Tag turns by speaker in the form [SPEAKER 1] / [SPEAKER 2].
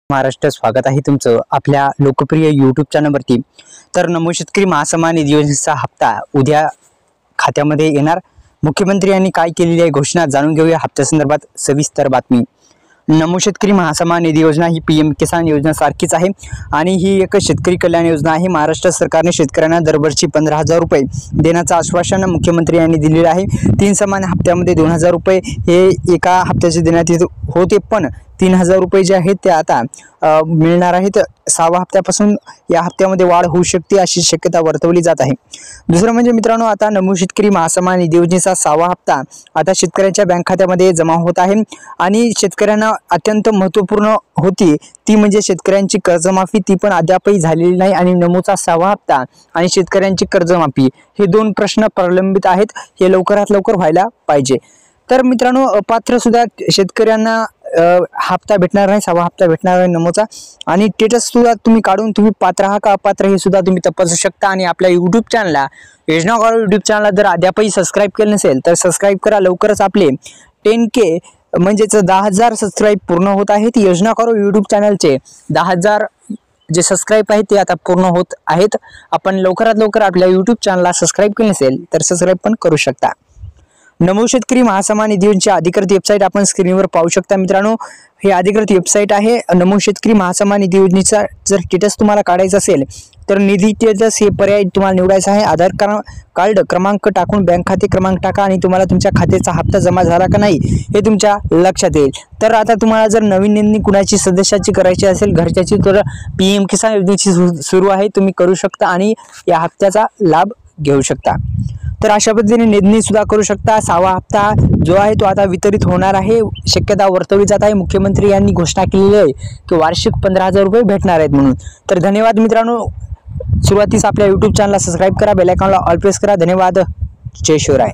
[SPEAKER 1] महाराष्ट्र स्वागत आहे तुमचं आपल्या लोकप्रिय यूट्यूब चॅनलवरती। तर नमो शेतकरी महासन्मान निधी योजनेचा हप्ता उद्या खात्यामध्ये येणार। मुख्यमंत्री यांनी काय केलेली आहे घोषणा जाणून घेऊया हप्त्यासंदर्भात सविस्तर बातमी। नमो शेतकरी महासन्मान निधी योजना ही पीएम किसान योजना सारखीच आहे आणि ही एक शेतकरी कल्याण योजना आहे। महाराष्ट्र सरकारने शेतकऱ्यांना दरवर्षी 15,000 रुपये देण्याचं आश्वासन मुख्यमंत्री यांनी दिलेलं आहे। 3 समान हप्त्यामध्ये 2,000 रुपये हे एका हप्त्याचे देण्यात येत होते, पण 3,000 रुपये जे आहेत ते आता मिळणार आहेत। 6व्या हप्त्यापासून या हप्त्यामध्ये वाढ होऊ शकते अशी शक्यता वर्तवली जात आहे। दुसरं म्हणजे मित्रांनो, आता नमो शेतकरी महासन्मान निधी योजनेचा 6वा हप्ता आता शेतकऱ्यांच्या बँक खात्यामध्ये जमा होत आहे आणि शेतकऱ्यांना अत्यंत महत्त्वपूर्ण होती ती म्हणजे शेतकऱ्यांची कर्जमाफी, ती पण अद्यापही झालेली नाही आणि नमोचा 6वा हप्ता आणि शेतकऱ्यांची कर्जमाफी हे दोन प्रश्न प्रलंबित आहेत, हे लवकरात लवकर व्हायला पाहिजे। तर मित्रांनो, अपात्र सुद्धा शेतकऱ्यांना हप्ता भेटणार नाही, 6वा हप्ता भेटणार आहे नमोचा आणि स्टेटस सुद्धा तुम्ही काढून तुम्ही पात्र आहात का अपात्र हे सुद्धा तुम्ही तपासू शकता। आणि आपल्या यूट्यूब चॅनलला योजनाकारो यूट्यूब चॅनलला जर अद्यापही सबस्क्राईब केलं नसेल तर सबस्क्राईब करा। लवकरच आपले 10K म्हणजेच 10,000 सबस्क्राईब पूर्ण होत आहेत। योजनाकारो यूट्यूब चॅनलचे 10,000 जे सबस्क्राईब आहेत ते आता पूर्ण होत आहेत। आपण लवकरात लवकर आपल्या यूट्यूब चॅनलला सबस्क्राईब केलं नसेल तर सबस्क्राईब पण करू शकता। नमो शेतकरी महासन्मान निधी योजनेची अधिकृत वेबसाईट आपण स्क्रीनवर पाहू शकता। मित्रांनो, हे अधिकृत वेबसाईट आहे नमो शेतकरी महासन्मान निधी योजनेचा। जर स्टेटस तुम्हाला काढायचं असेल तर निधी स्टेटस हे पर्याय तुम्हाला निवडायचा आहे। आधार कार्ड क्रमांक टाकून बँक खाते क्रमांक टाका आणि तुम्हाला तुमच्या खात्याचा हप्ता जमा झाला का नाही हे तुमच्या लक्षात येईल। तर आता तुम्हाला जर नवीन नोंदणी कुणाची सदस्याची करायची असेल घरच्याची तर पीएम किसान योजनेची सुरू आहे, तुम्ही करू शकता आणि या हप्त्याचा लाभ घेऊ शकता। तर अशा पद्धतीने नोंदणी सुद्धा करू शकता। 6वा हप्ता जो आहे तो आता वितरित होणार आहे, शक्यता वर्तवली जात आहे। मुख्यमंत्री यांनी घोषणा केलेली आहे की वार्षिक 15,000 रुपये भेटणार आहेत म्हणून। तर धन्यवाद मित्रांनो, सुरुवातीस आपल्या यूट्यूब चॅनलला सबस्क्राईब करा, बेल आयकॉनला ऑल प्रेस करा। धन्यवाद, जय शिवराय।